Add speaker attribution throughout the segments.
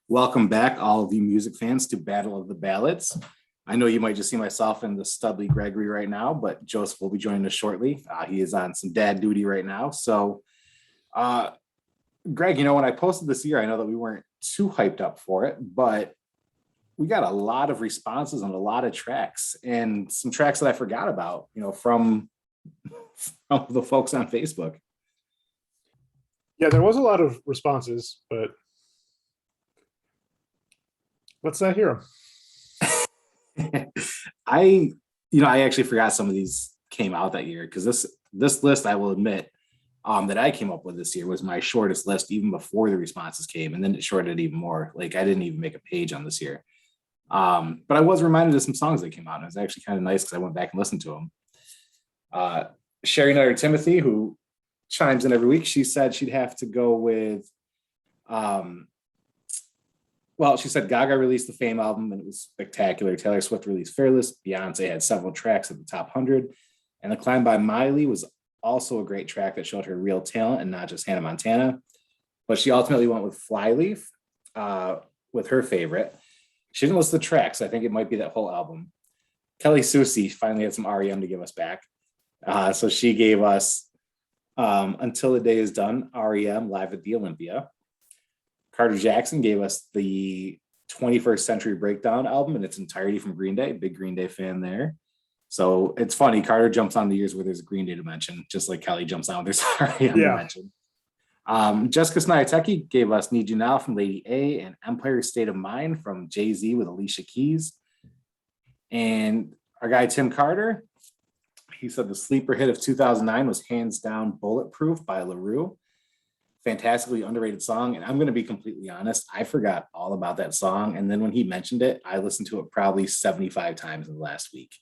Speaker 1: Welcome back, all of you music fans, to Battle of the Ballads. I know you might just see myself and the studly Gregory right now, but Joseph will be joining us shortly. He is on some dad duty right now. So, uh, Greg, when I posted this year, I know that we weren't too hyped up for it, but we got a lot of responses on a lot of tracks and some tracks that I forgot about, from the folks on Facebook.
Speaker 2: Yeah, there was a lot of responses, but let's not hear them.
Speaker 1: I actually forgot some of these came out that year because this list, I will admit, that I came up with this year was my shortest list even before the responses came, and then it shorted even more. Like I didn't even make a page on this year. But I was reminded of some songs that came out, and it was actually kind of nice because I went back and listened to them. Sherry Nutter Timothy, who chimes in every week, she said she'd have to go with she said Gaga released the Fame album and it was spectacular. Taylor Swift released Fearless. Beyonce had several tracks at the top 100. And The Climb by Miley was also a great track that showed her real talent and not just Hannah Montana. But she ultimately went with Flyleaf with her favorite. She didn't list the tracks. I think it might be that whole album. Kelly Susie finally had some REM to give us back. So she gave us Until the Day is Done, REM live at the Olympia. Carter Jackson gave us the 21st Century Breakdown album in its entirety from Green Day. Big Green Day fan there. So it's funny. Carter jumps on the years where there's a Green Day dimension, just like Kelly jumps on with there's REM dimension. Jessica Sniateki gave us Need You Now from Lady A and Empire State of Mind from Jay-Z with Alicia Keys. And our guy Tim Carter, he said the sleeper hit of 2009 was hands down Bulletproof by LaRue. Fantastically underrated song. And I'm going to be completely honest, I forgot all about that song. And then when he mentioned it, I listened to it probably 75 times in the last week.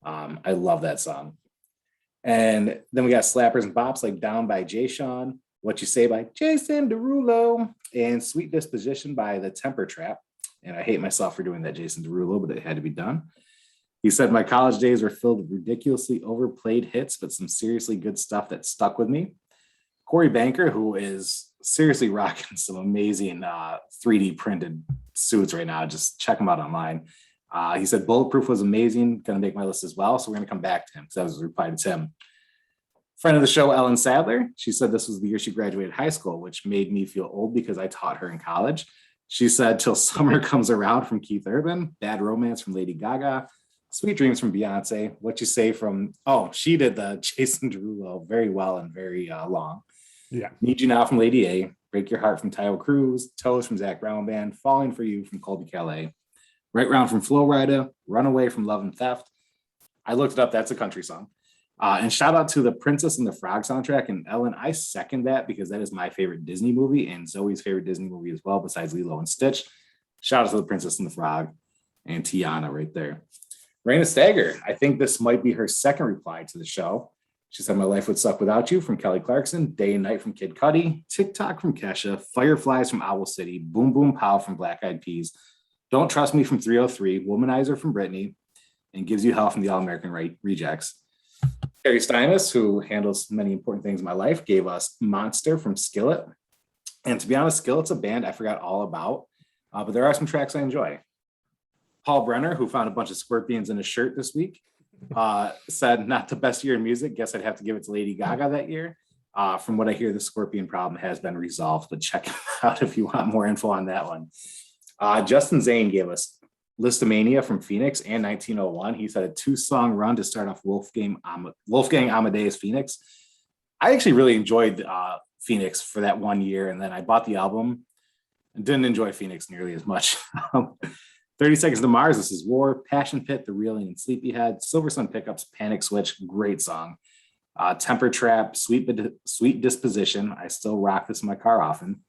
Speaker 1: I love that song. And then we got slappers and bops like Down by Jay Sean, What You Say by Jason Derulo, and Sweet Disposition by The Temper Trap. And I hate myself for doing that Jason Derulo, but it had to be done. He said, my college days were filled with ridiculously overplayed hits, but some seriously good stuff that stuck with me. Corey Banker, who is seriously rocking some amazing 3D printed suits right now. Just check him out online. He said Bulletproof was amazing. Going to make my list as well. So we're going to come back to him because that was a reply to Tim. Friend of the show, Ellen Sadler. She said this was the year she graduated high school, which made me feel old because I taught her in college. She said Till Summer Comes Around from Keith Urban, Bad Romance from Lady Gaga, Sweet Dreams from Beyonce, What You Say from, she did the Jason Derulo very well and very long.
Speaker 2: Yeah.
Speaker 1: Need You Now from Lady A, Break Your Heart from Tyler Cruz, Toes from Zach Brown Band, Falling for You from Colby Calais, Right Round from Flo Rida, Runaway from Love and Theft. I looked it up. That's a country song. And shout out to the Princess and the Frog soundtrack. And Ellen, I second that because that is my favorite Disney movie and Zoe's favorite Disney movie as well, besides Lilo and Stitch. Shout out to the Princess and the Frog and Tiana right there. Raina Stagger, I think this might be her second reply to the show. She said, My Life Would Suck Without You from Kelly Clarkson, Day and Night from Kid Cudi, TikTok from Kesha, Fireflies from Owl City, Boom Boom Pow from Black Eyed Peas, Don't Trust Me from 303, Womanizer from Britney, and Gives You Hell from the All-American Rejects. Carrie Steinus, who handles many important things in my life, gave us Monster from Skillet. And to be honest, Skillet's a band I forgot all about, but there are some tracks I enjoy. Paul Brenner, who found a bunch of scorpions in his shirt this week, said not the best year in music. Guess I'd have to give it to Lady Gaga that year. From what I hear, the scorpion problem has been resolved, but check it out if you want more info on that one. Justin Zane gave us Listomania from Phoenix and 1901. He said a 2-song run to start off Wolfgang Amadeus Phoenix. I actually really enjoyed Phoenix for that 1 year, and then I bought the album and didn't enjoy Phoenix nearly as much. 30 Seconds to Mars, This Is War, Passion Pit, The Reeling and Sleepyhead, Silver Sun Pickups, Panic Switch, great song. Temper Trap, Sweet Disposition, I still rock this in my car often.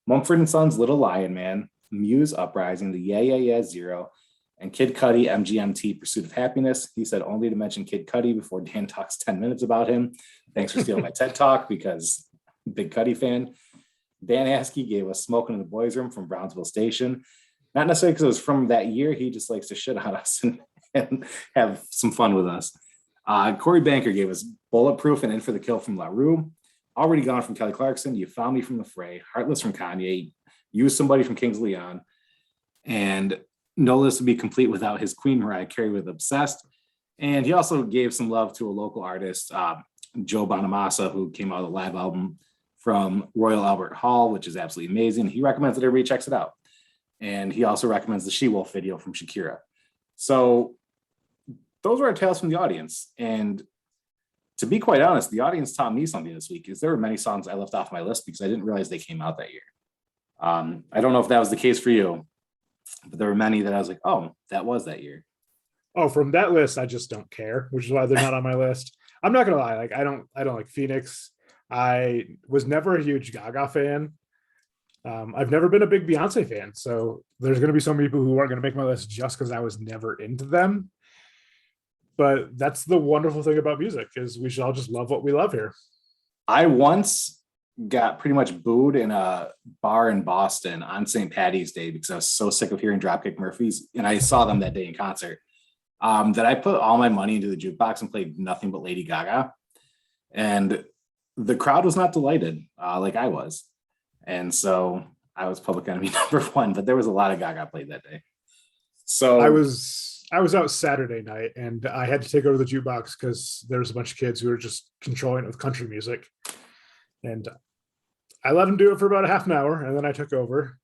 Speaker 1: Mumford & Sons, Little Lion Man, Muse, Uprising, the Yeah Yeah Yeah Zero, and Kid Cudi, MGMT, Pursuit of Happiness. He said only to mention Kid Cudi before Dan talks 10 minutes about him. Thanks for stealing my TED Talk because big Cudi fan. Dan Askey gave us Smoking in the Boys Room from Brownsville Station. Not necessarily because it was from that year. He just likes to shit on us and have some fun with us. Corey Banker gave us Bulletproof and In for the Kill from LaRue. Already Gone from Kelly Clarkson. You Found Me from The Fray. Heartless from Kanye. Use Somebody from Kings Leon, and no list would be complete without his queen Mariah Carey with Obsessed. And he also gave some love to a local artist, Joe Bonamassa, who came out with a live album from Royal Albert Hall, which is absolutely amazing. He recommends that everybody checks it out. And he also recommends the She-Wolf video from Shakira. So those were our tales from the audience. And to be quite honest, the audience taught me something this week, is there were many songs I left off my list because I didn't realize they came out that year. I don't know if that was the case for you, but there were many that I was like, oh, that was that year.
Speaker 2: Oh, from that list, I just don't care, which is why they're not on my list. I'm not gonna lie, like I don't like Phoenix. I was never a huge Gaga fan. I've never been a big Beyonce fan, so there's gonna be some people who aren't gonna make my list just because I was never into them. But that's the wonderful thing about music, is we should all just love what we love here.
Speaker 1: I once got pretty much booed in a bar in Boston on St. Paddy's Day because I was so sick of hearing Dropkick Murphys, and I saw them that day in concert. That I put all my money into the jukebox and played nothing but Lady Gaga. And the crowd was not delighted like I was. And so I was Public Enemy number one, but there was a lot of Gaga played that day. So
Speaker 2: I was out Saturday night and I had to take over the jukebox because there was a bunch of kids who were just controlling it with country music. And I let them do it for about a half an hour, and then I took over.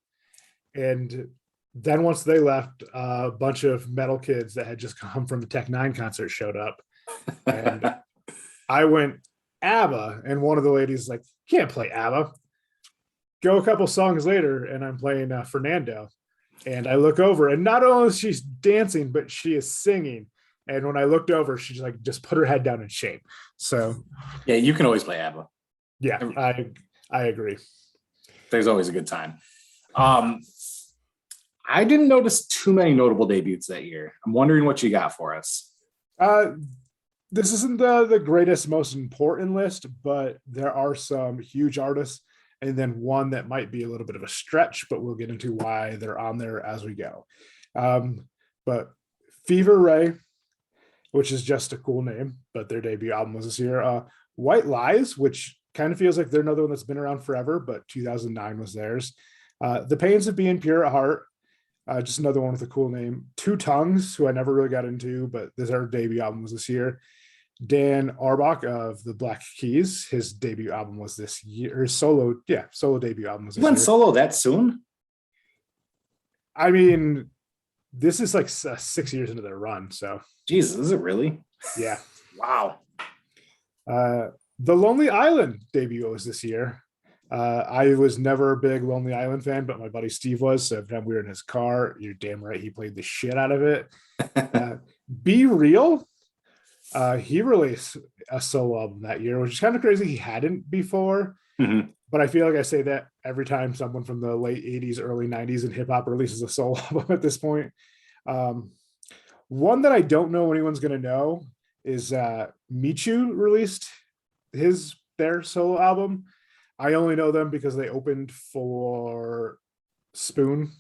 Speaker 2: And then once they left, a bunch of metal kids that had just come from the Tech Nine concert showed up. And I went ABBA, and one of the ladies like, can't play ABBA. Go a couple songs later, and I'm playing Fernando. And I look over, and not only is she dancing, but she is singing. And when I looked over, she just put her head down in shame. So
Speaker 1: yeah, you can always play ABBA.
Speaker 2: Yeah, I agree.
Speaker 1: There's always a good time. I didn't notice too many notable debuts that year. I'm wondering what you got for us.
Speaker 2: This isn't the greatest, most important list, but there are some huge artists, and then one that might be a little bit of a stretch, but we'll get into why they're on there as we go. But Fever Ray, which is just a cool name, but their debut album was this year. White Lies, which kind of feels like they're another one that's been around forever, but 2009 was theirs. The Pains of Being Pure at Heart, just another one with a cool name. Two Tongues, who I never really got into, but their debut album was this year. Dan Auerbach of the Black Keys, his debut album was this year. His solo debut album was this year.
Speaker 1: Went solo that soon?
Speaker 2: I mean, this is like 6 years into their run, so.
Speaker 1: Jesus, is it really?
Speaker 2: Yeah.
Speaker 1: Wow.
Speaker 2: The Lonely Island debut was this year. I was never a big Lonely Island fan, but my buddy Steve was. So every time we were in his car, you're damn right he played the shit out of it. Be Real. He released a solo album that year, which is kind of crazy. He hadn't before, but I feel like I say that every time someone from the late 80s, early 90s in hip hop releases a solo album at this point. One that I don't know anyone's going to know is Michu released their solo album. I only know them because they opened for Spoon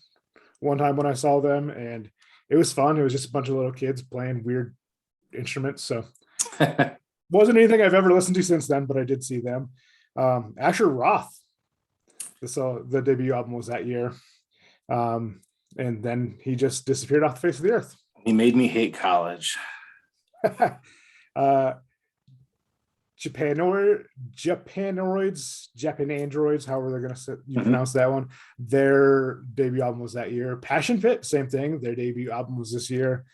Speaker 2: one time when I saw them, and it was fun. It was just a bunch of little kids playing weird instruments. So wasn't anything I've ever listened to since then, but I did see them. Asher Roth. The debut album was that year. And then he just disappeared off the face of the earth.
Speaker 1: He made me hate college.
Speaker 2: Japan Androids, however they're going to pronounce that one. Their debut album was that year. Passion Pit, same thing. Their debut album was this year.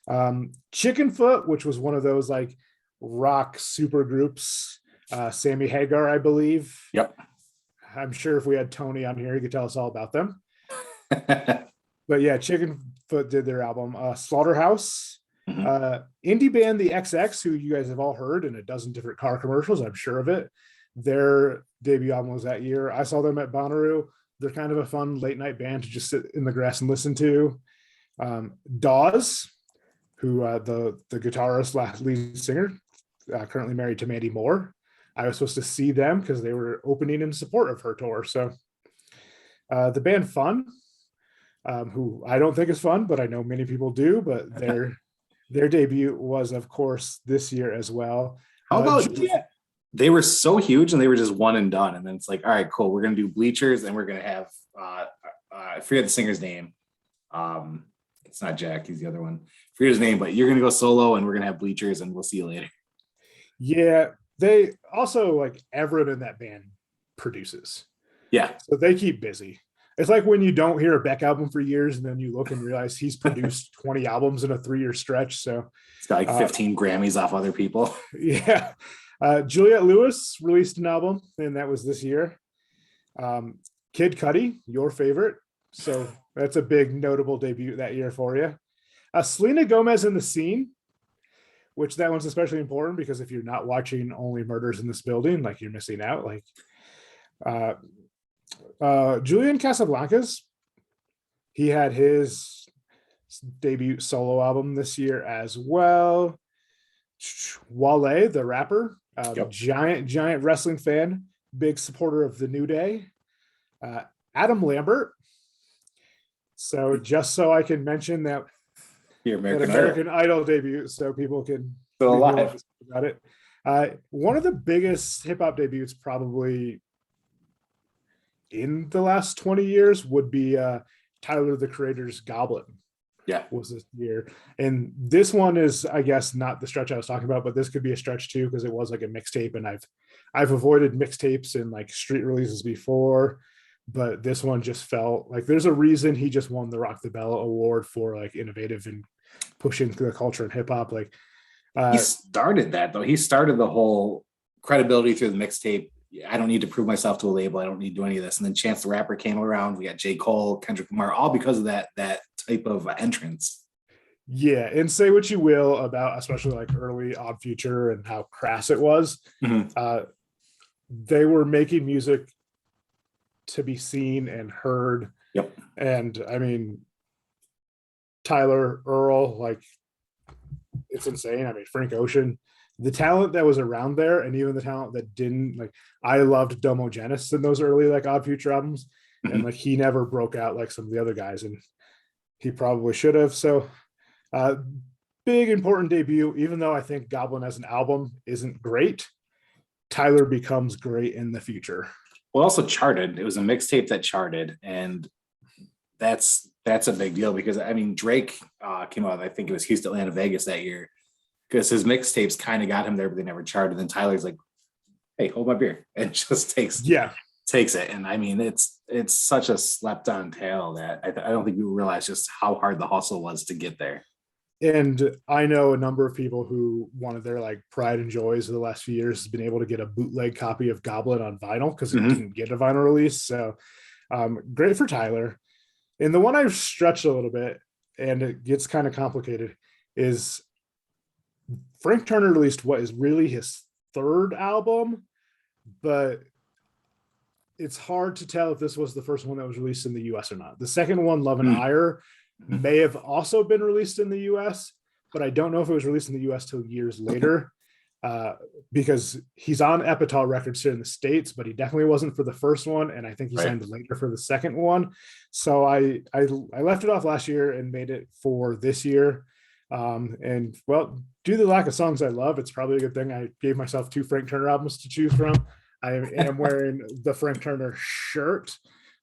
Speaker 2: Chickenfoot, which was one of those like rock super groups. Sammy Hagar, I believe.
Speaker 1: Yep.
Speaker 2: I'm sure if we had Tony on here, he could tell us all about them. But yeah, Chickenfoot did their album. Slaughterhouse. Indie band The XX, who you guys have all heard in a dozen different car commercials, I'm sure of it. Their debut album was that year. I saw them at Bonnaroo. They're kind of a fun late night band to just sit in the grass and listen to. Dawes, who the guitarist, lead singer, currently married to Mandy Moore. I was supposed to see them because they were opening in support of her tour. So the band Fun, who I don't think is fun, but I know many people do, but their debut was, of course, this year as well.
Speaker 1: How about they were so huge and they were just one and done. And then it's like, all right, cool. We're going to do Bleachers and we're going to have I forget the singer's name. It's not Jack, he's the other one. I forget his name, but you're gonna go solo and we're gonna have bleachers and we'll see you later.
Speaker 2: Yeah, they also like everyone in that band produces.
Speaker 1: Yeah.
Speaker 2: So they keep busy. It's like when you don't hear a Beck album for years and then you look and realize he's produced 20 albums in a 3-year stretch. So
Speaker 1: It's got like 15 Grammys off other people.
Speaker 2: yeah. Juliette Lewis released an album, and that was this year. Kid Cudi, your favorite. So that's a big notable debut that year for you. Selena Gomez in the Scene, which that one's especially important because if you're not watching Only Murders in This Building, like you're missing out. Like Julian Casablancas, he had his debut solo album this year as well. Wale, the rapper, giant wrestling fan, big supporter of the New Day. Adam Lambert. So just so I can mention that
Speaker 1: Your
Speaker 2: American Idol debut, so people can
Speaker 1: still alive
Speaker 2: about it. One of the biggest hip hop debuts probably in the last 20 years would be Tyler the Creator's Goblin.
Speaker 1: Yeah,
Speaker 2: was this year, and this one is, I guess, not the stretch I was talking about, but this could be a stretch too because it was like a mixtape, and I've avoided mixtapes and like street releases before, but this one just felt like there's a reason he just won the Rock the Bell award for like innovative and pushing the culture in hip hop. Like
Speaker 1: he started that though. He started the whole credibility through the mixtape. I don't need to prove myself to a label. I don't need to do any of this. And then Chance the Rapper came around. We got J. Cole, Kendrick Lamar, all because of that type of entrance.
Speaker 2: Yeah, and say what you will about especially like early Odd Future and how crass it was.
Speaker 1: Mm-hmm.
Speaker 2: They were making music to be seen and heard.
Speaker 1: Yep.
Speaker 2: And I mean, Tyler, Earl, like it's insane. I mean, Frank Ocean, the talent that was around there, and even the talent that didn't, like I loved Domo Genis in those early like Odd Future albums, and like he never broke out like some of the other guys, and he probably should have. So big important debut, even though I think Goblin as an album isn't great, Tyler becomes great in the future.
Speaker 1: Well, also charted. It was a mixtape that charted, and that's a big deal because I mean Drake came out, I think it was Houston, Atlanta, Vegas that year, because his mixtapes kind of got him there, but they never charted. And then Tyler's like, "Hey, hold my beer," and just takes it. And I mean, it's such a slept on tale that I don't think people realize just how hard the hustle was to get there.
Speaker 2: And I know a number of people who one of their like pride and joys of the last few years has been able to get a bootleg copy of Goblin on vinyl because it didn't get a vinyl release. So great for Tyler. And the one I've stretched a little bit, and it gets kind of complicated, is Frank Turner released what is really his third album, but it's hard to tell if this was the first one that was released in the US or not. The second one, Love and Ire, may have also been released in the US, but I don't know if it was released in the US till years later, because he's on Epital Records here in the States, but he definitely wasn't for the first one, and I think he signed later for the second one. So I left it off last year and made it for this year. And well, due to the lack of songs I love, it's probably a good thing I gave myself 2 Frank Turner albums to choose from. I am wearing the Frank Turner shirt.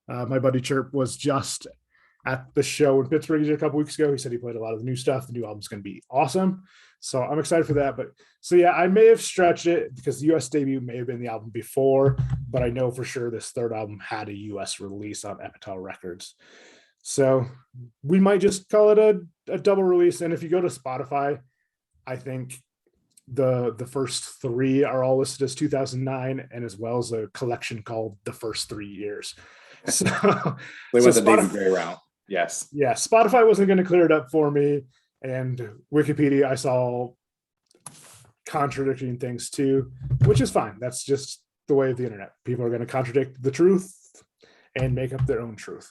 Speaker 2: My buddy Chirp was just at the show in Pittsburgh a couple weeks ago. He said he played a lot of the new stuff. The new album's going to be awesome. So I'm excited for that. But so yeah, I may have stretched it because the US debut may have been the album before, but I know for sure this third album had a US release on Epital Records. So we might just call it a double release. And if you go to Spotify, I think the first 3 are all listed as 2009, and as well as a collection called The First 3 Years. So
Speaker 1: they went the David Gray route. Yes.
Speaker 2: Yeah, Spotify wasn't going to clear it up for me, and Wikipedia I saw contradicting things too, which is fine. That's just the way of the internet. People are going to contradict the truth and make up their own truth.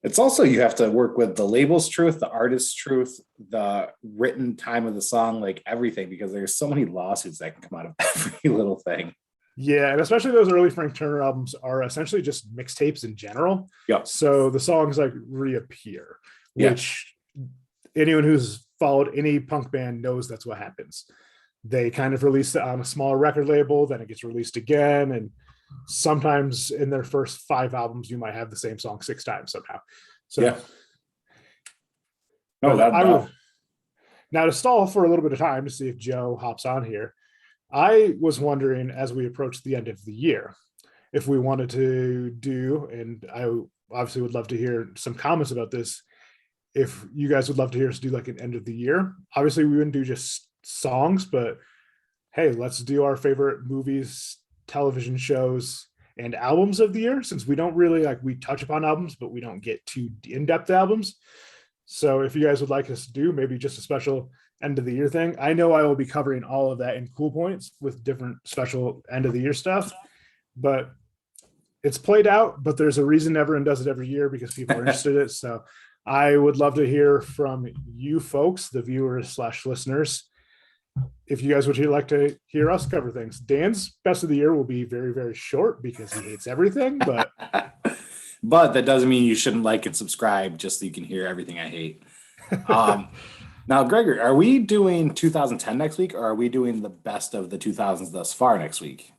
Speaker 1: It's also, you have to work with the label's truth, the artist's truth, the written time of the song, like everything, because there's so many lawsuits that can come out of every little thing.
Speaker 2: Yeah, and especially those early Frank Turner albums are essentially just mixtapes in general.
Speaker 1: Yep.
Speaker 2: So the songs like reappear, which anyone who's followed any punk band knows that's what happens. They kind of release it on a smaller record label, then it gets released again, and sometimes in their first 5 albums, you might have the same song 6 times somehow. So
Speaker 1: Yeah. No,
Speaker 2: now to stall for a little bit of time to see if Joe hops on here. I was wondering as we approach the end of the year, if we wanted to do, and I obviously would love to hear some comments about this, if you guys would love to hear us do like an end of the year. Obviously, we wouldn't do just songs, but hey, let's do our favorite movies, television shows, and albums of the year, since we don't really we touch upon albums, but we don't get too in-depth albums. So if you guys would like us to do maybe just a special end of the year thing, I know I will be covering all of that in cool points with different special end of the year stuff, but it's played out, but there's a reason everyone does it every year because people are interested in it. So I would love to hear from you folks, the viewers / listeners, if you guys would like to hear us cover things. Dan's best of the year will be very, very short because he hates everything, but
Speaker 1: but that doesn't mean you shouldn't like and subscribe just so you can hear everything I hate. Now, Gregory, are we doing 2010 next week, or are we doing the best of the 2000s thus far next week?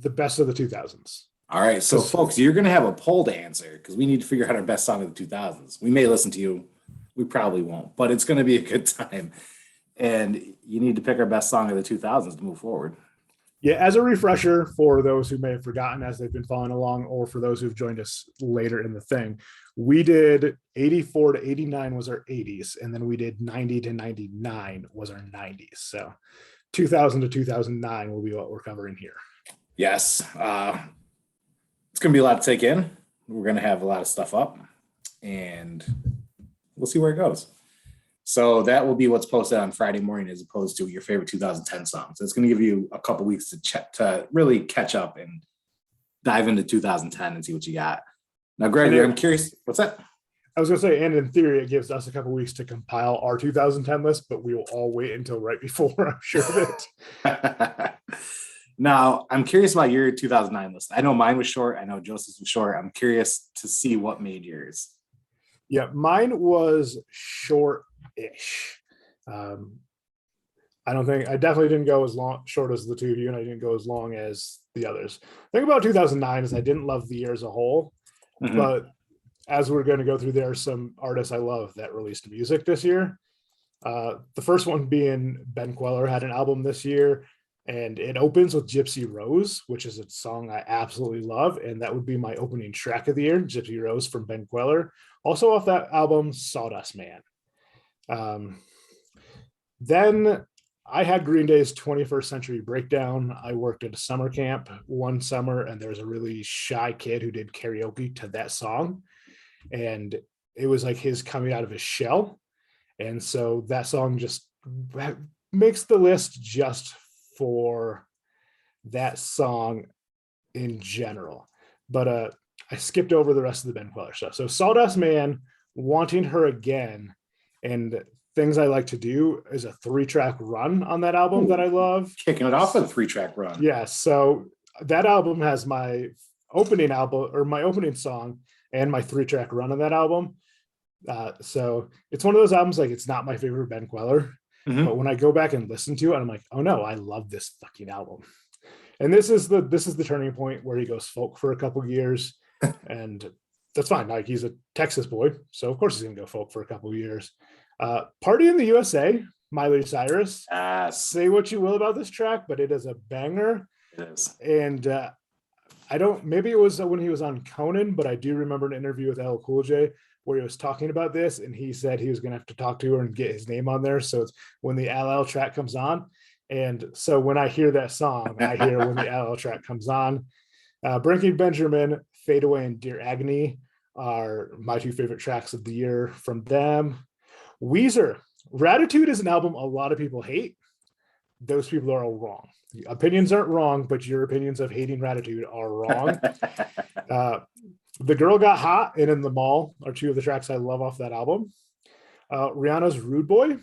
Speaker 2: The best of the 2000s.
Speaker 1: All right, so folks, you're going to have a poll to answer because we need to figure out our best song of the 2000s. We may listen to you. We probably won't, but it's going to be a good time. And you need to pick our best song of the 2000s to move forward.
Speaker 2: Yeah, as a refresher for those who may have forgotten as they've been following along, or for those who've joined us later in the thing, we did 84 to 89 was our 80s, and then we did 90 to 99 was our 90s. So 2000 to 2009 will be what we're covering here.
Speaker 1: Yes. It's going to be a lot to take in. We're going to have a lot of stuff up, and we'll see where it goes. So that will be what's posted on Friday morning as opposed to your favorite 2010 songs. So it's going to give you a couple weeks to really catch up and dive into 2010 and see what you got. Now, Gregory, I'm curious. What's that?
Speaker 2: I was going to say, and in theory, it gives us a couple weeks to compile our 2010 list, but we will all wait until right before, I'm sure of it.
Speaker 1: Now, I'm curious about your 2009 list. I know mine was short. I know Joseph's was short. I'm curious to see what made yours.
Speaker 2: Yeah, mine was short-ish. I definitely didn't go as short as the two of you, and I didn't go as long as the others. The thing about 2009 is I didn't love the year as a whole, but as we're going to go through, there are some artists I love that released music this year. The first one being Ben Queller had an album this year, and it opens with Gypsy Rose, which is a song I absolutely love, and that would be my opening track of the year, Gypsy Rose from Ben Queller. Also off that album, Sawdust Man. Then I had Green Day's 21st Century Breakdown. I worked at a summer camp one summer, and there was a really shy kid who did karaoke to that song. And it was like his coming out of his shell. And so that song just makes the list just for that song in general. But I skipped over the rest of the Ben Queller stuff. So Sawdust Man, Wanting Her Again, and Things I Like to Do is a 3-track run on that album that I love.
Speaker 1: Kicking it off with a 3-track run.
Speaker 2: Yeah, so that album has my opening album, or my opening song, and my 3-track run on that album. So it's one of those albums, like, it's not my favorite Ben Queller, but when I go back and listen to it, I'm like, oh no, I love this fucking album. And this is the turning point where he goes folk for a couple years, and that's fine. Like, he's a Texas boy, so of course he's gonna go folk for a couple years. Party in the USA, Miley Cyrus. Say what you will about this track, but it is a banger.
Speaker 1: It is.
Speaker 2: And maybe it was when he was on Conan, but I do remember an interview with LL Cool J where he was talking about this, and he said he was going to have to talk to her and get his name on there. So it's when the LL track comes on. And so when I hear that song, I hear when the LL track comes on. Breaking Benjamin, Fade Away, and Dear Agony are my 2 favorite tracks of the year from them. Weezer, Gratitude is an album a lot of people hate. Those people are all wrong. Opinions aren't wrong, but your opinions of hating Gratitude are wrong. The Girl Got Hot and In the Mall are 2 of the tracks I love off that album. Rihanna's Rude Boy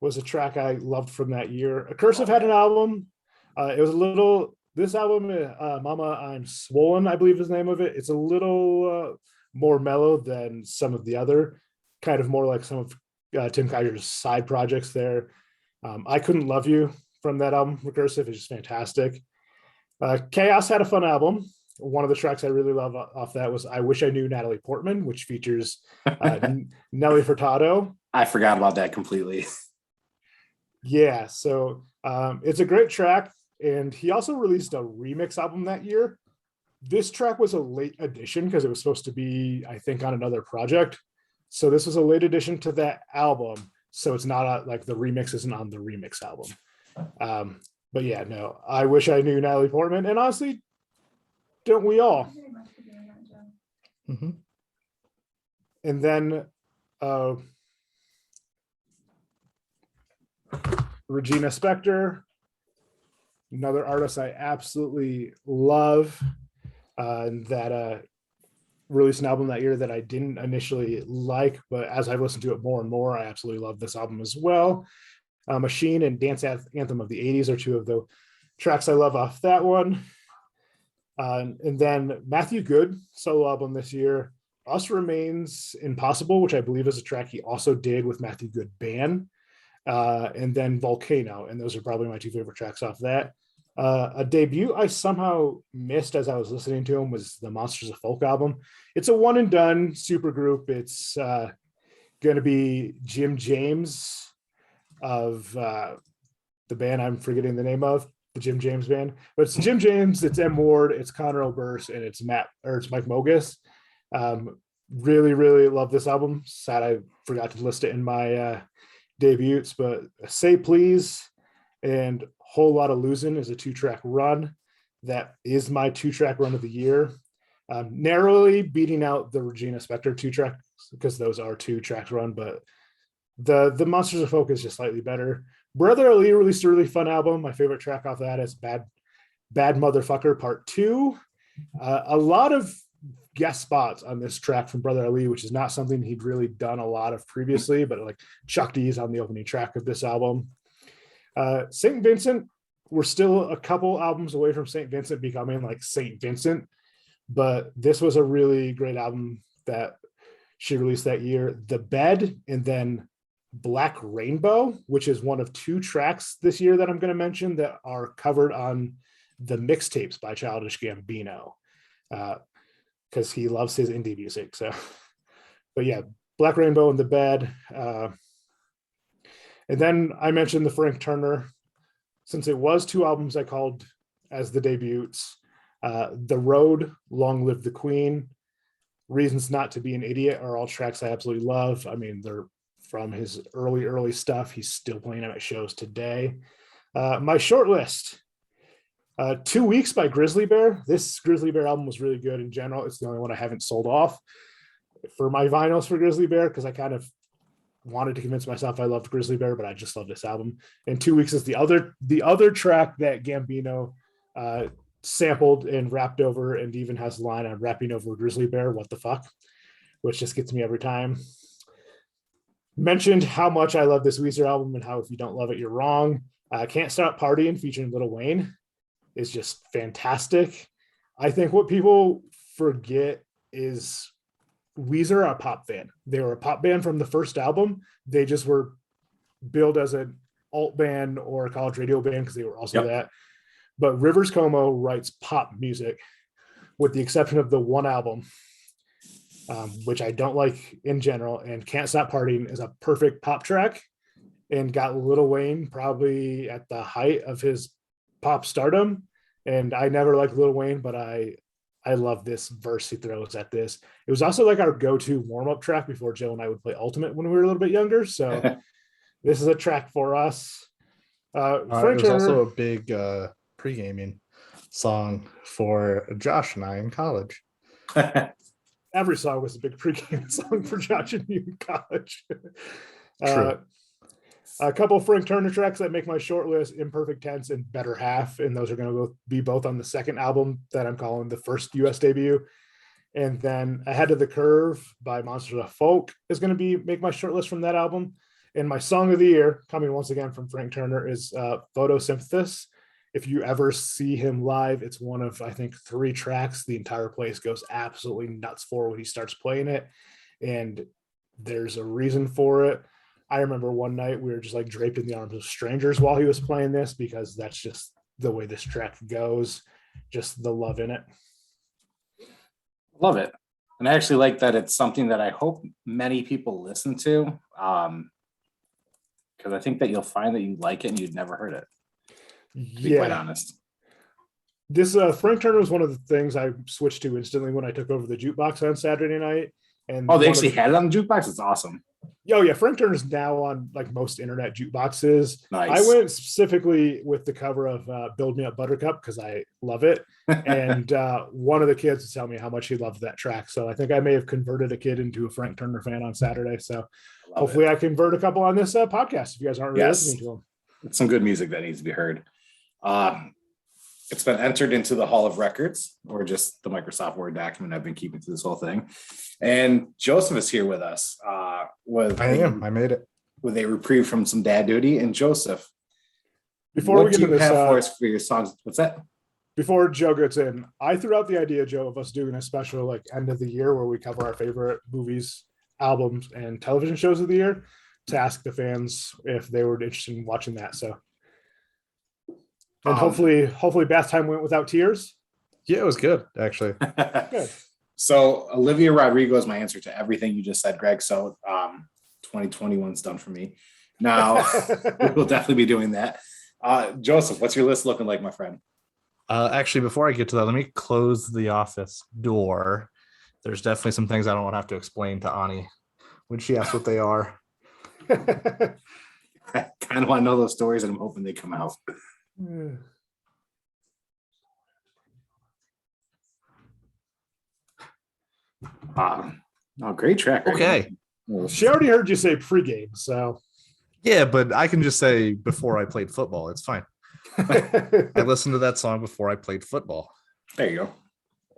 Speaker 2: was a track I loved from that year. Cursive had an album. It was a little, this album, Mama I'm Swollen, I believe is the name of it. It's a little more mellow than some of the other, kind of more like some of Tim Kiger's side projects there. I Couldn't Love You from that album, Recursive, is just fantastic. Chaos had a fun album. One of the tracks I really love off that was I Wish I Knew Natalie Portman, which features Nelly Furtado.
Speaker 1: I forgot about that completely.
Speaker 2: Yeah, so it's a great track. And he also released a remix album that year. This track was a late addition because it was supposed to be, I think, on another project. So this was a late addition to that album. So it's not like the remix isn't on the remix album. But yeah, no, I Wish I Knew Natalie Portman. And honestly, don't we all?
Speaker 3: Mm-hmm.
Speaker 2: And then Regina Specter, another artist I absolutely love, that released an album that year that I didn't initially like, but as I've listened to it more and more, I absolutely love this album as well. Machine and Dance Anthem of the 80s are two of the tracks I love off that one. And then Matthew Good solo album this year, Us Remains Impossible, which I believe is a track he also did with Matthew Good Band, and then Volcano, and those are probably my two favorite tracks off that. A debut I somehow missed as I was listening to him was the Monsters of Folk album. It's a one and done super group. It's going to be Jim James of the band I'm forgetting the name of, the Jim James band, but it's Jim James, it's M Ward, it's Connor Oberst, and it's Mike Mogus. Really, really love this album. Sad I forgot to list it in my debuts, but Say Please and Whole Lot of Losing is a 2-track run. That is my 2-track run of the year. Narrowly beating out the Regina Specter 2-track because those are 2 tracks run, but the Monsters of Folk is just slightly better. Brother Ali released a really fun album. My favorite track off that is Bad Motherfucker Part 2. A lot of guest spots on this track from Brother Ali, which is not something he'd really done a lot of previously, but like Chuck D is on the opening track of this album. St. Vincent, we're still a couple albums away from St. Vincent becoming like St. Vincent, but this was a really great album that she released that year. The Bed, and then Black Rainbow, which is one of 2 tracks this year that I'm going to mention that are covered on the mixtapes by Childish Gambino, because he loves his indie music. So, but yeah, Black Rainbow and The Bed. And then I mentioned the Frank Turner, since it was 2 albums I called as the debuts. The Road, Long Live the Queen, Reasons Not to Be an Idiot are all tracks I absolutely love. I mean, they're from his early stuff. He's still playing them at shows today. My short list, 2 Weeks by Grizzly Bear. This Grizzly Bear album was really good in general. It's the only one I haven't sold off for my vinyls for Grizzly Bear because I kind of wanted to convince myself I loved Grizzly Bear, but I just love this album. And 2 Weeks is the other track that Gambino sampled and rapped over, and even has the line, "I'm rapping over Grizzly Bear, what the fuck," which just gets me every time. Mentioned how much I love this Weezer album and how if you don't love it, you're wrong. Can't Stop Partying featuring Lil Wayne is just fantastic. I think what people forget is Weezer are a pop band. They were a pop band from the first album. They just were billed as an alt band or a college radio band because they were also that. But Rivers Cuomo writes pop music, with the exception of the one album, which I don't like in general. And Can't Stop Partying is a perfect pop track and got Lil Wayne probably at the height of his pop stardom. And I never liked Lil Wayne, but I love this verse he throws at this. It was also like our go-to warm-up track before Joe and I would play Ultimate when we were a little bit younger. So this is a track for us.
Speaker 3: It was also a big pre-gaming song for Josh and I in college.
Speaker 2: Every song was a big pre-gaming song for Josh and you in college.
Speaker 3: True.
Speaker 2: A couple of Frank Turner tracks that make my short list, Imperfect Tense and Better Half, and those are going to be both on the second album that I'm calling the first US debut. And then Ahead of the Curve by Monsters of Folk is going to make my short list from that album. And my song of the year, coming once again from Frank Turner, is Photosynthesis. If you ever see him live, it's one of, I think, 3 tracks. The entire place goes absolutely nuts for when he starts playing it. And there's a reason for it. I remember one night we were just like draped in the arms of strangers while he was playing this, because that's just the way this track goes. just the love in it.
Speaker 1: Love it. And I actually like that it's something that I hope many people listen to. Because I think that you'll find that you like it and you'd never heard it. To be quite honest.
Speaker 2: This Frank Turner was one of the things I switched to instantly when I took over the jukebox on Saturday night. And
Speaker 1: they actually had it on the jukebox. It's awesome.
Speaker 2: Oh yeah, Frank Turner's now on like most internet jukeboxes.
Speaker 1: Nice.
Speaker 2: I went specifically with the cover of "Build Me Up Buttercup" because I love it, and one of the kids was telling me how much he loved that track. So I think I may have converted a kid into a Frank Turner fan on Saturday. So hopefully I convert a couple on this podcast if you guys aren't really listening to them.
Speaker 1: It's some good music that needs to be heard. It's been entered into the Hall of Records, or just the Microsoft Word document I've been keeping through this whole thing. And Joseph is here with us.
Speaker 3: I made it.
Speaker 1: With a reprieve from some dad duty. And Joseph,
Speaker 2: before we get to this,
Speaker 1: for us for your songs? What's that?
Speaker 2: Before Joe gets in, I threw out the idea, Joe, of us doing a special like end of the year where we cover our favorite movies, albums, and television shows of the year to ask the fans if they were interested in watching that. So. And hopefully bath time went without tears.
Speaker 3: Yeah, it was good, actually.
Speaker 2: Good.
Speaker 1: So Olivia Rodrigo is my answer to everything you just said, Greg. So 2021's done for me. Now we'll definitely be doing that. Joseph, what's your list looking like, my friend?
Speaker 3: Actually, before I get to that, let me close the office door. There's definitely some things I don't want to have to explain to Ani when she asks what they are.
Speaker 1: I kind of want to know those stories, and I'm hoping they come out. Great track.
Speaker 3: Okay.
Speaker 2: She already heard you say pregame, so
Speaker 3: yeah, but I can just say before I played football. It's fine. I listened to that song before I played football.
Speaker 1: There you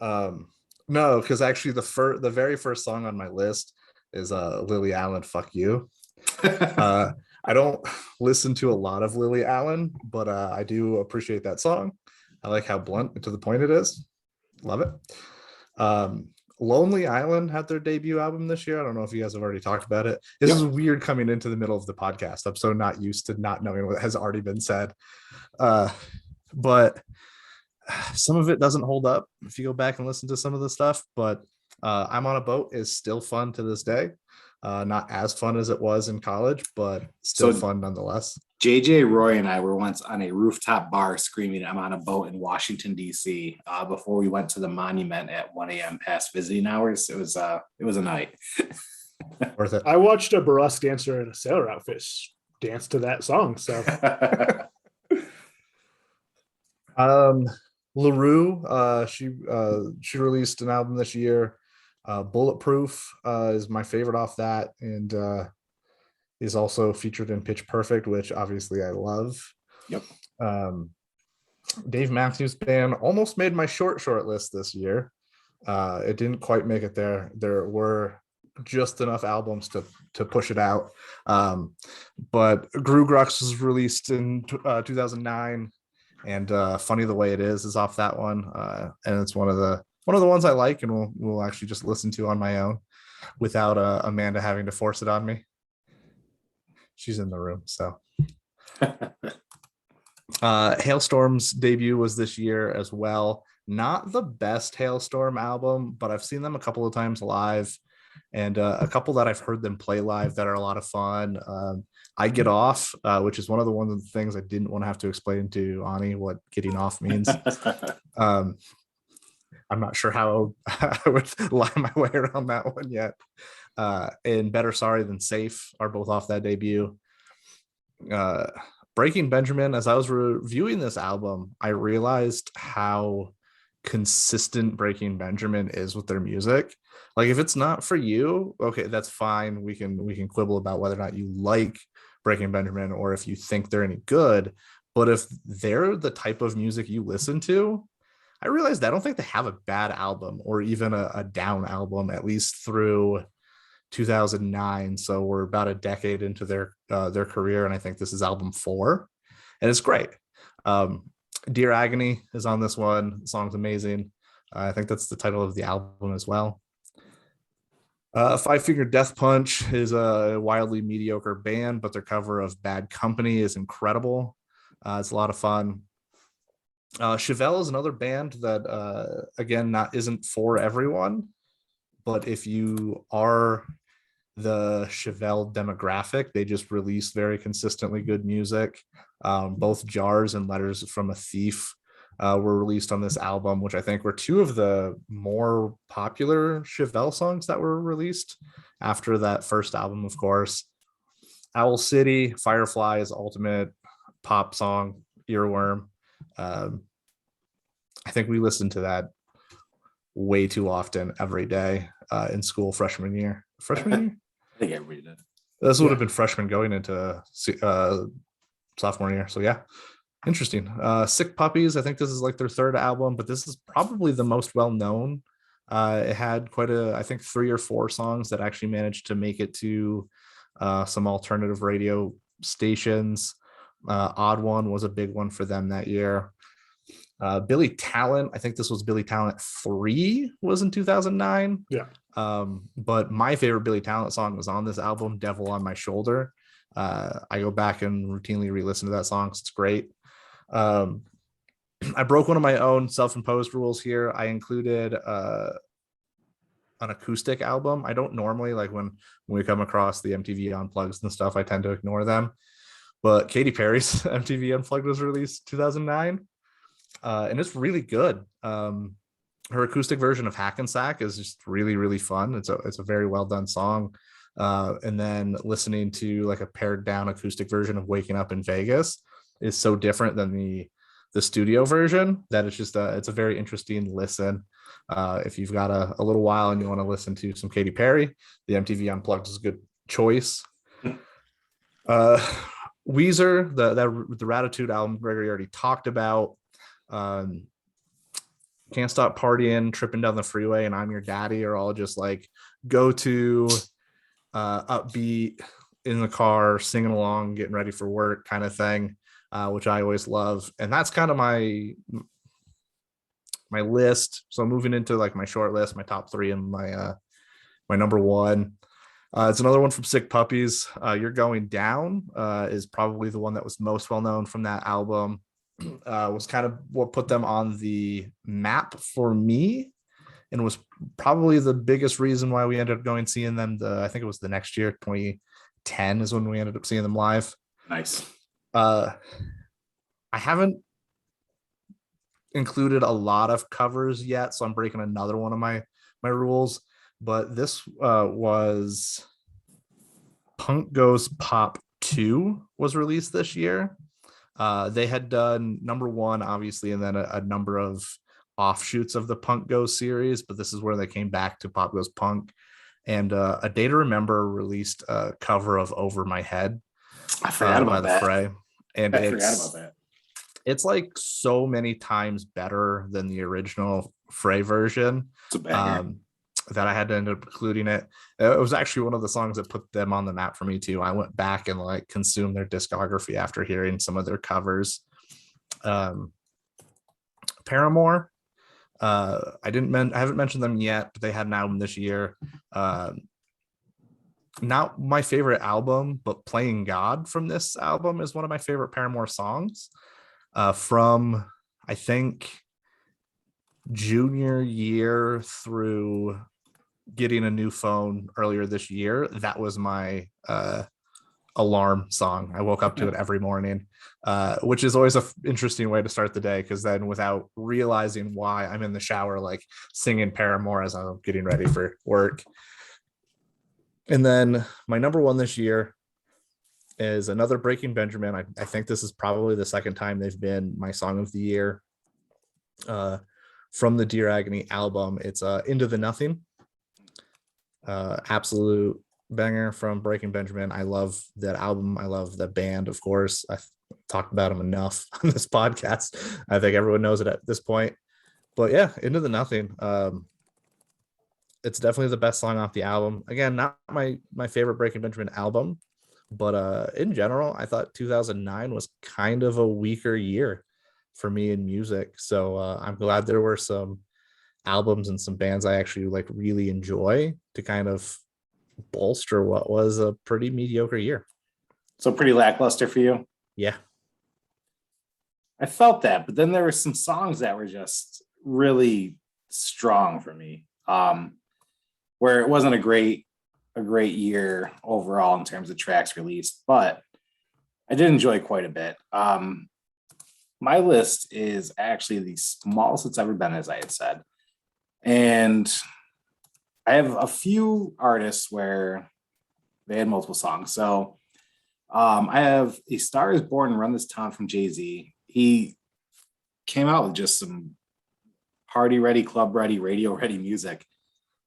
Speaker 1: go.
Speaker 3: No, because actually the very first song on my list is Lily Allen, Fuck You. I don't listen to a lot of Lily Allen, but I do appreciate that song. I like how blunt and to the point it is. Love it. Lonely Island had their debut album this year. I don't know if you guys have already talked about it. This is weird coming into the middle of the podcast. I'm so not used to not knowing what has already been said. But some of it doesn't hold up if you go back and listen to some of the stuff. But I'm on a Boat is still fun to this day. Not as fun as it was in college, but still fun nonetheless.
Speaker 1: JJ Roy and I were once on a rooftop bar screaming, "I'm on a boat" in Washington, D.C. Before we went to the monument at 1 a.m. past visiting hours. It was a night.
Speaker 3: Worth it.
Speaker 2: I watched a burlesque dancer in a sailor outfit dance to that song. So
Speaker 3: LaRue, she released an album this year. Bulletproof is my favorite off that, and is also featured in Pitch Perfect, which obviously I love.
Speaker 1: Yep.
Speaker 3: Dave Matthews Band almost made my short list this year. It didn't quite make it there. There were just enough albums to push it out. But Grugrux was released in 2009, and Funny the Way It is off that one, and it's one of the ones I like, and we'll actually just listen to on my own without Amanda having to force it on me. She's in the room, so. Hailstorm's debut was this year as well. Not the best Hailstorm album, but I've seen them a couple of times live, and a couple that I've heard them play live that are a lot of fun. I Get Off, which is one of the things I didn't want to have to explain to Ani what getting off means. I'm not sure how I would lie my way around that one yet. And Better Sorry Than Safe are both off that debut. Breaking Benjamin, as I was reviewing this album, I realized how consistent Breaking Benjamin is with their music. Like, if it's not for you, okay, that's fine. We can quibble about whether or not you like Breaking Benjamin or if you think they're any good. But if they're the type of music you listen to, I realized I don't think they have a bad album or even a down album, at least through 2009. So we're about a decade into their career, and I think this is album 4, and it's great. Dear Agony is on this one. The song's amazing. I think that's the title of the album as well. Five Finger Death Punch is a wildly mediocre band, but their cover of Bad Company is incredible. It's a lot of fun. Chevelle is another band that again isn't for everyone, but if you are the Chevelle demographic, they just release very consistently good music. Both Jars and Letters from a Thief were released on this album, which I think were two of the more popular Chevelle songs that were released after that first album, of course. Owl City, Firefly's ultimate pop song, Earworm. I think we listened to that way too often every day in school freshman year. Freshman year?
Speaker 1: I think everybody did.
Speaker 3: This would have been freshman going into sophomore year. So yeah, interesting. Sick Puppies, I think this is like their third album, but this is probably the most well-known. It had I think 3 or 4 songs that actually managed to make it to some alternative radio stations. Odd One was a big one for them that year. Billy Talent, I think this was Billy Talent 3 was in 2009.
Speaker 2: Yeah.
Speaker 3: But my favorite Billy Talent song was on this album, Devil on My Shoulder. I go back and routinely re-listen to that song. It's great. I broke one of my own self-imposed rules here. I included an acoustic album. I don't normally, like when we come across the MTV Unplugged and stuff, I tend to ignore them. But Katy Perry's MTV Unplugged was released 2009. And it's really good. Her acoustic version of Hackensack is just really, really fun. It's a very well done song. And then listening to like a pared down acoustic version of Waking Up in Vegas is so different than the studio version that it's just it's a very interesting listen. If you've got a little while and you want to listen to some Katy Perry, the MTV Unplugged is a good choice. Weezer, the Ratitude album Gregory already talked about. Can't Stop Partying, Tripping Down the Freeway, and I'm Your Daddy are all just like go to upbeat in the car, singing along, getting ready for work kind of thing, which I always love. And that's kind of my list. So moving into like my short list, my top 3 and my number 1. It's another one from Sick Puppies. You're Going Down is probably the one that was most well known from that album. Was kind of what put them on the map for me and was probably the biggest reason why we ended up going seeing them. I think it was the next year, 2010 is when we ended up seeing them live.
Speaker 1: Nice.
Speaker 3: I haven't included a lot of covers yet, so I'm breaking another one of my rules, but this was Punk Goes Pop 2 was released this year. They had done number 1, obviously, and then a number of offshoots of the Punk Goes series, but this is where they came back to Pop Goes Punk. And A Day to Remember released a cover of Over My Head.
Speaker 1: I forgot about
Speaker 3: the
Speaker 1: that.
Speaker 3: Fray. And
Speaker 1: I forgot about that.
Speaker 3: It's like so many times better than the original Fray version.
Speaker 1: It's a banger.
Speaker 3: That I had to end up including it. It was actually one of the songs that put them on the map for me too. I went back and like consumed their discography after hearing some of their covers. Paramore, I haven't mentioned them yet, but they had an album this year. Not my favorite album, but Playing God from this album is one of my favorite Paramore songs. From I think junior year through getting a new phone earlier this year, that was my alarm song. I woke up to it every morning, which is always an interesting way to start the day, because then without realizing why, I'm in the shower like singing Paramore as I'm getting ready for work. And then my number 1 this year is another Breaking Benjamin. I think this is probably the second time they've been my song of the year. From the Dear Agony album, it's Into the Nothing. Absolute banger from Breaking Benjamin. I love that album. I love the band, of course. I've talked about them enough on this podcast. I think everyone knows it at this point. But yeah, Into the Nothing. It's definitely the best song off the album. Again, not my favorite Breaking Benjamin album, but in general, I thought 2009 was kind of a weaker year for me in music. So I'm glad there were some albums and some bands I actually like really enjoy to kind of bolster what was a pretty mediocre year.
Speaker 1: So pretty lackluster for you.
Speaker 3: Yeah.
Speaker 1: I felt that, but then there were some songs that were just really strong for me. Where it wasn't a great year overall in terms of tracks released, but I did enjoy quite a bit. My list is actually the smallest it's ever been, as I had said. And I have a few artists where they had multiple songs. So I have A Star Is Born and Run This Town from Jay-Z. He came out with just some party ready, club ready, radio ready music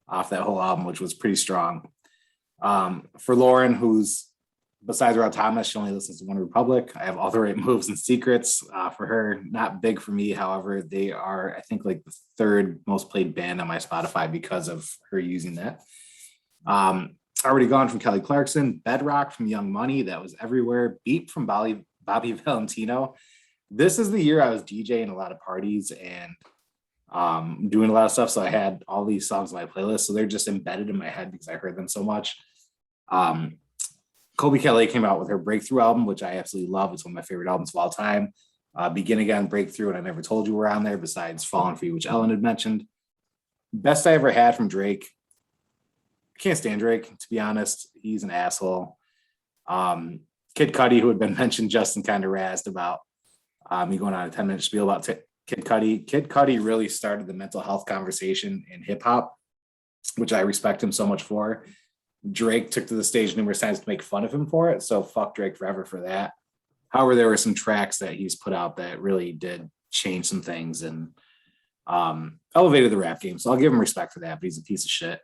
Speaker 1: off that whole album, which was pretty strong. For Lauren, who's besides Roth Thomas, she only listens to One Republic. I have All the Right Moves and Secrets for her. Not big for me, however, they are, I think, like the third most played band on my Spotify because of her using that. Already Gone from Kelly Clarkson, Bedrock from Young Money, that was everywhere. Beat from Bobby Valentino. This is the year I was DJing a lot of parties and doing a lot of stuff. So I had all these songs on my playlist. So they're just embedded in my head because I heard them so much. Colby Kelly came out with her Breakthrough album, which I absolutely love. It's one of my favorite albums of all time. Begin Again, Breakthrough, and I Never Told You were on there, besides Falling For You, which Ellen had mentioned. Best I ever had from Drake. I can't stand Drake, to be honest. He's an asshole. Kid Cudi, who had been mentioned, Justin kind of razzed about me going on a 10-minute spiel about Kid Cudi. Kid Cudi really started the mental health conversation in hip hop, which I respect him so much for. Drake took to the stage numerous times to make fun of him for it, so fuck Drake forever for that. However, there were some tracks that he's put out that really did change some things and elevated the rap game, so I'll give him respect for that, but he's a piece of shit.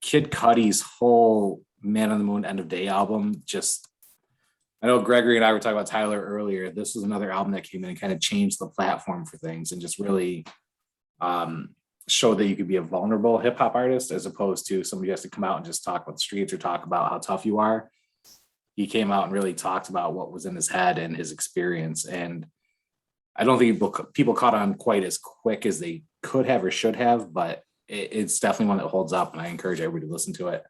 Speaker 1: Kid Cudi's whole Man on the Moon End of Day album, just, I know Gregory and I were talking about Tyler earlier. This was another album that came in and kind of changed the platform for things and just really showed that you could be a vulnerable hip hop artist as opposed to somebody who has to come out and just talk about the streets or talk about how tough you are. He came out and really talked about what was in his head and his experience. And I don't think people caught on quite as quick as they could have or should have, but it's definitely one that holds up, and I encourage everybody to listen to it.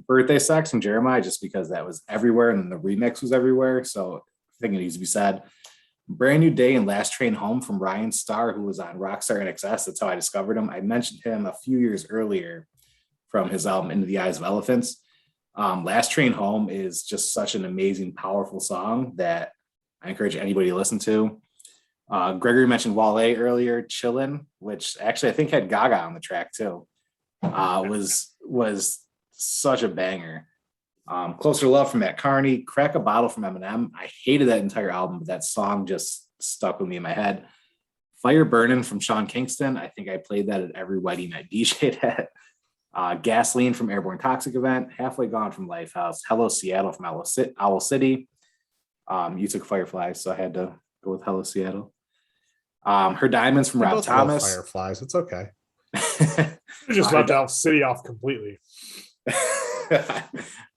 Speaker 1: Birthday Sex from Jeremiah, just because that was everywhere and the remix was everywhere, so I think it needs to be said. Brand New Day and Last Train Home from Ryan Starr, who was on Rockstar NXS. That's how I discovered him. I mentioned him a few years earlier from his album Into the Eyes of Elephants. Last Train Home is just such an amazing, powerful song that I encourage anybody to listen to. Gregory mentioned Wale earlier, Chillin', which actually I think had Gaga on the track too. Was such a banger. Closer Love from Matt Carney, Crack a Bottle from Eminem. I hated that entire album, but that song just stuck with me in my head. Fire Burnin' from Sean Kingston. I think I played that at every wedding I DJ'd at. Gasoline from Airborne Toxic Event. Halfway Gone from Lifehouse. Hello Seattle from Owl City. You took Fireflies, so I had to go with Hello Seattle. Her Diamonds from Rob Thomas.
Speaker 3: Fireflies, it's okay.
Speaker 2: You just left Owl City off completely.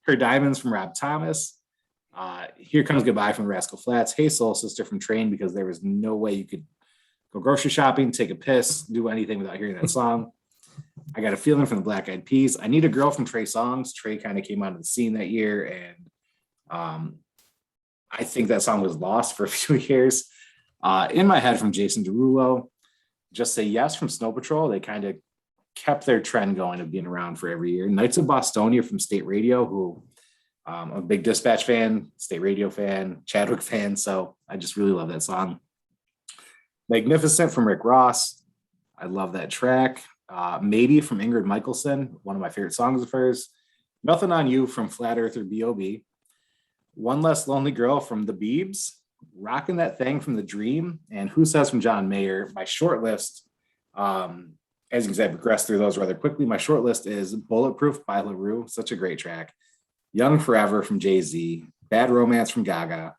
Speaker 1: Her Diamonds from Rob Thomas. Here Comes Goodbye from Rascal Flatts. Hey Soul Sister from Train, because there was no way you could go grocery shopping, take a piss, do anything without hearing that song. I Got a Feeling from the Black Eyed Peas. I Need a Girl from Trey Songz. Trey kind of came onto the scene that year, and I think that song was lost for a few years. In My Head from Jason Derulo. Just Say Yes from Snow Patrol. They kind of kept their trend going of being around for every year. Knights of Bostonia from State Radio, who I'm a big Dispatch fan, State Radio fan, Chadwick fan, so I just really love that song. Magnificent from Rick Ross. I love that track. Maybe from Ingrid Michaelson, one of my favorite songs of hers. Nothing on You from Flat Earther B.O.B. One Less Lonely Girl from The Beebs. Rockin' That Thing from The Dream. And Who Says from John Mayer. My short list, as you can see, I progressed through those rather quickly. My short list is Bulletproof by LaRue, such a great track. Young Forever from Jay-Z. Bad Romance from Gaga.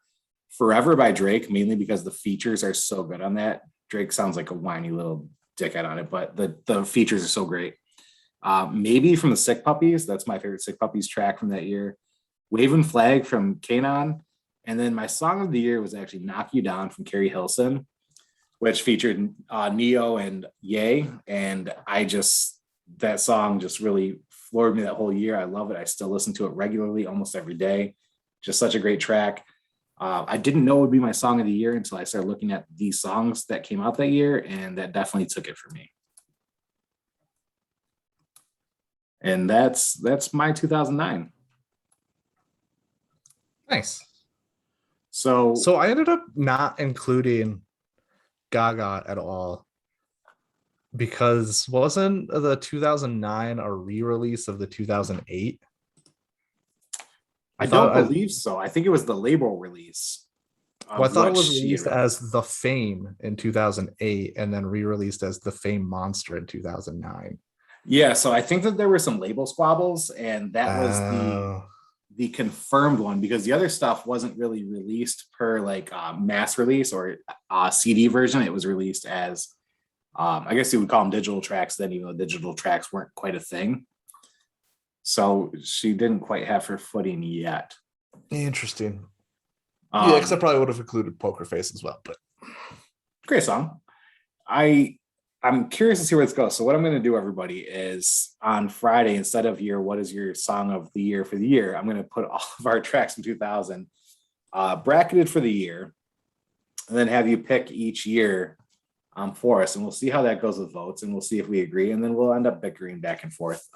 Speaker 1: Forever by Drake, mainly because the features are so good on that. Drake sounds like a whiny little dickhead on it, but the features are so great. Maybe from the Sick Puppies. That's my favorite Sick Puppies track from that year. Waving Flag from Kanon. And then my song of the year was actually Knock You Down from Carrie Hilson, which featured Neo and Ye. And that song just really floored me that whole year. I love it. I still listen to it regularly, almost every day. Just such a great track. I didn't know it would be my song of the year until I started looking at these songs that came out that year, and that definitely took it for me. And that's my 2009.
Speaker 3: Nice.
Speaker 1: So
Speaker 3: I ended up not including Gaga at all because wasn't the 2009 a re-release of the 2008?
Speaker 1: I don't believe so. I think it was the label release.
Speaker 3: Well, I thought it was released as The Fame in 2008 and then re-released as The Fame Monster in 2009.
Speaker 1: Yeah, so I think that there were some label squabbles, and that was the confirmed one, because the other stuff wasn't really released per like mass release or CD version. It was released as I guess you would call them digital tracks then, even though digital tracks weren't quite a thing. So she didn't quite have her footing yet.
Speaker 3: Interesting. Yeah, because I probably would have included Poker Face as well, but
Speaker 1: great song. I'm curious to see where this goes. So what I'm going to do, everybody, is on Friday, instead of what is your song of the year for the year, I'm going to put all of our tracks from 2000 bracketed for the year, and then have you pick each year for us, and we'll see how that goes with votes, and we'll see if we agree, and then we'll end up bickering back and forth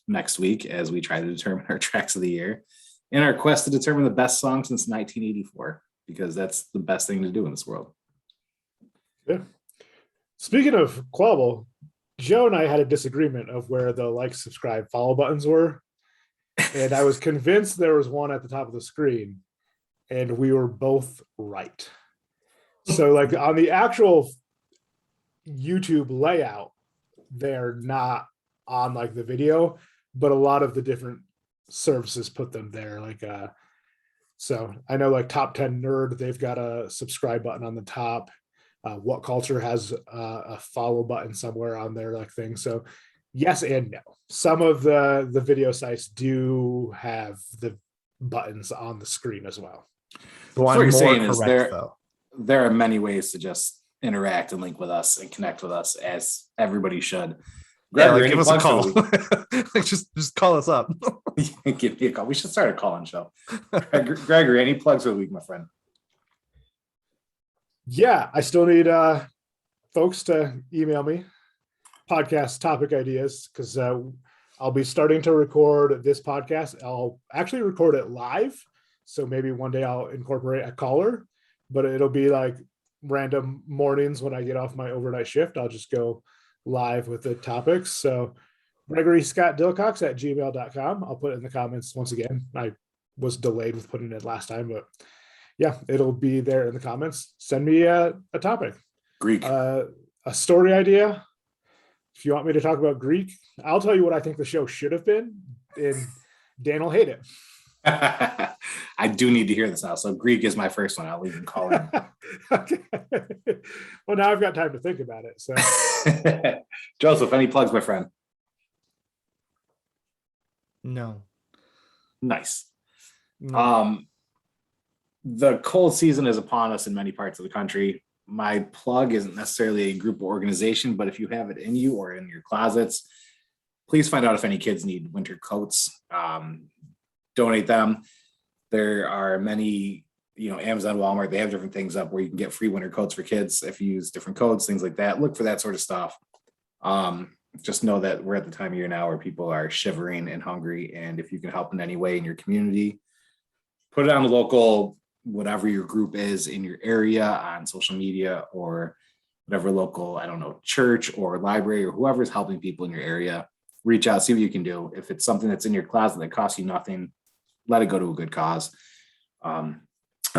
Speaker 1: next week as we try to determine our tracks of the year in our quest to determine the best song since 1984, because that's the best thing to do in this world.
Speaker 2: Yeah. Speaking of Quabble, Joe and I had a disagreement of where the like, subscribe, follow buttons were. And I was convinced there was one at the top of the screen, and we were both right. So like on the actual YouTube layout, they're not on like the video, but a lot of the different services put them there. Like so I know like Top 10 Nerd, they've got a subscribe button on the top. What Culture has a follow button somewhere on their like thing. So yes and no. Some of the video sites do have the buttons on the screen as well.
Speaker 1: So what you're saying is there are many ways to just interact and link with us and connect with us, as everybody should.
Speaker 3: Gregory, like, give us a call. Like, just call us up.
Speaker 1: Give me a call. We should start a call-in show. Gregory, any plugs for the week, my friend?
Speaker 2: Yeah, I still need folks to email me podcast topic ideas, because I'll be starting to record this podcast. I'll actually record it live, so maybe one day I'll incorporate a caller, but it'll be like random mornings when I get off my overnight shift. I'll just go live with the topics. So Gregory Scott Dilcox at gmail.com. I'll put it in the comments once again. I was delayed with putting it last time, but yeah, it'll be there in the comments. Send me a topic.
Speaker 1: Greek.
Speaker 2: A story idea. If you want me to talk about Greek, I'll tell you what I think the show should have been, and Dan will hate it.
Speaker 1: I do need to hear this now. So Greek is my first one. I'll even call him.
Speaker 2: Okay. Well, now I've got time to think about it. So
Speaker 1: Joseph, any plugs, my friend?
Speaker 3: No.
Speaker 1: Nice. No. The cold season is upon us in many parts of the country. My plug isn't necessarily a group or organization, but if you have it in you or in your closets, please find out if any kids need winter coats. Donate them. There are many, Amazon, Walmart, they have different things up where you can get free winter coats for kids if you use different codes, things like that. Look for that sort of stuff. Just know that we're at the time of year now where people are shivering and hungry, and if you can help in any way in your community, put it on the local, whatever your group is in your area, on social media or whatever local, church or library or whoever is helping people in your area. Reach out, see what you can do. If it's something that's in your closet that costs you nothing, let it go to a good cause. I'm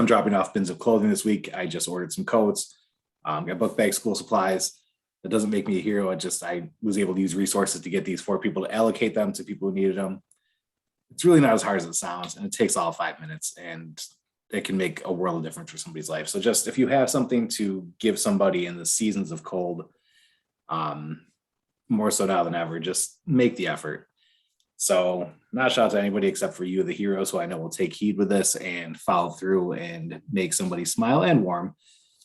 Speaker 1: dropping off bins of clothing this week. I just ordered some coats, got book bags, school supplies. That doesn't make me a hero. I was able to use resources to get these for people, to allocate them to people who needed them. It's really not as hard as it sounds, and it takes all 5 minutes, and it can make a world of difference for somebody's life. So just if you have something to give somebody in the seasons of cold, more so now than ever, just make the effort. So not a shout out to anybody except for you, the heroes, who I know will take heed with this and follow through and make somebody smile and warm.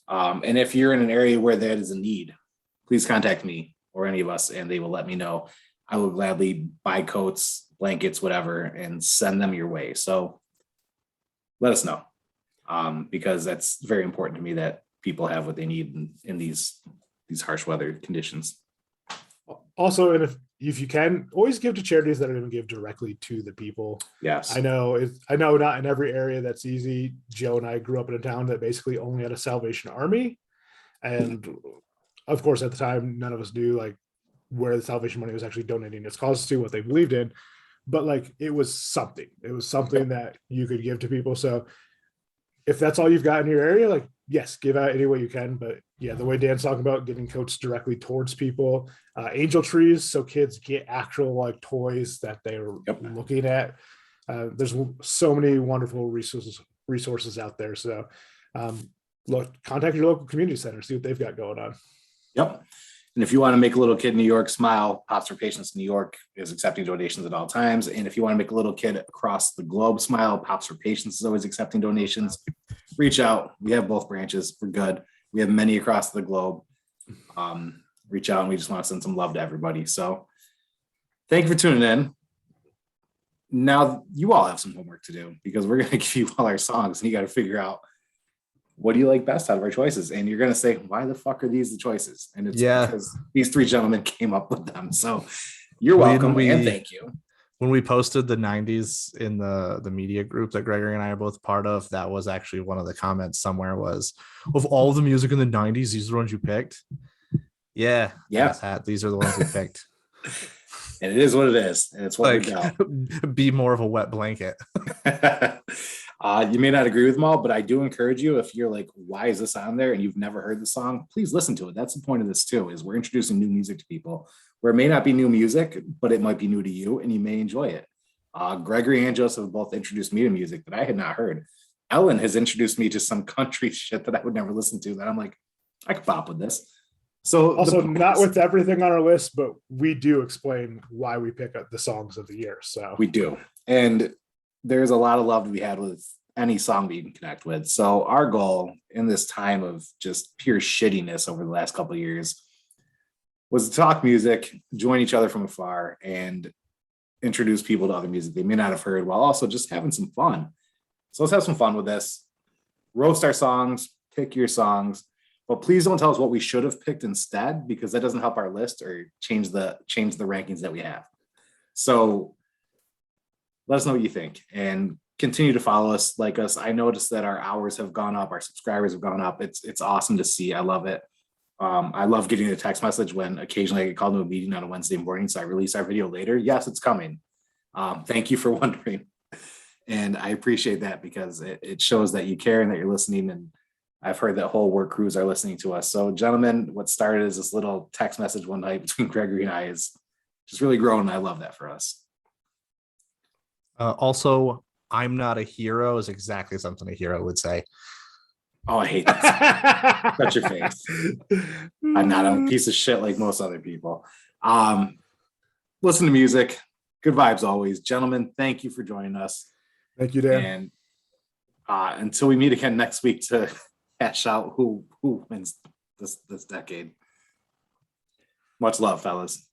Speaker 1: And if you're in an area where that is a need, please contact me or any of us, and they will let me know. I will gladly buy coats, blankets, whatever, and send them your way. So let us know. because that's very important to me that people have what they need in these harsh weather conditions.
Speaker 2: Also, and if you can, always give to charities that are going to give directly to the people.
Speaker 1: Yes.
Speaker 2: I know not in every area that's easy. Joe and I grew up in a town that basically only had a Salvation Army. And of course, at the time, none of us knew like where the Salvation money was actually donating its causes to, what they believed in. But like, it was something that you could give to people. So if that's all you've got in your area, like, yes, give out any way you can. But yeah, the way Dan's talking about getting coats directly towards people, angel trees, so kids get actual like toys that they're looking at. There's so many wonderful resources out there. So look, contact your local community center, see what they've got going on.
Speaker 1: Yep. And if you want to make a little kid in New York smile, Pops for Patients New York is accepting donations at all times. And if you want to make a little kid across the globe smile, Pops for Patients is always accepting donations. Reach out. We have both branches. We're good. We have many across the globe. Reach out, and we just want to send some love to everybody. So thank you for tuning in. Now you all have some homework to do, because we're going to give you all our songs and you got to figure out, what do you like best out of our choices? And you're going to say, why the fuck are these the choices? And it's because these three gentlemen came up with them. So you're welcome and thank you.
Speaker 3: When we posted the 90s in the media group that Gregory and I are both part of, that was actually one of the comments somewhere was, of all the music in the 90s, these are the ones you picked. Yeah. These are the ones we picked.
Speaker 1: And it is what it is. And it's what we got.
Speaker 3: Be more of a wet blanket.
Speaker 1: You may not agree with them all, but I do encourage you, if you're like, why is this on there? And you've never heard the song, please listen to it. That's the point of this too, is we're introducing new music to people where it may not be new music, but it might be new to you and you may enjoy it. Gregory and Joseph have both introduced me to music that I had not heard. Ellen has introduced me to some country shit that I would never listen to, that I'm like, I could pop with this. So
Speaker 2: also not with everything on our list, but we do explain why we pick up the songs of the year. So
Speaker 1: we do. And there's a lot of love to be had with any song that you can connect with. So our goal in this time of just pure shittiness over the last couple of years was to talk music, join each other from afar, and introduce people to other music they may not have heard, while also just having some fun. So let's have some fun with this. Roast our songs, pick your songs, but please don't tell us what we should have picked instead, because that doesn't help our list or change the rankings that we have. So let us know what you think and continue to follow us, like us. I noticed that our hours have gone up, our subscribers have gone up. It's awesome to see. I love it. I love getting a text message when occasionally I get called to a meeting on a Wednesday morning, so I release our video later. Yes, it's coming. Thank you for wondering. And I appreciate that, because it shows that you care and that you're listening. And I've heard that whole work crews are listening to us. So gentlemen, what started as this little text message one night between Gregory and I is just really grown. And I love that for us.
Speaker 3: Also, I'm not a hero is exactly something a hero would say.
Speaker 1: Oh, I hate that. Shut your face. I'm not a piece of shit like most other people. Listen to music. Good vibes always. Gentlemen, thank you for joining us.
Speaker 2: Thank you, Dan.
Speaker 1: And until we meet again next week to hash out who wins this decade. Much love, fellas.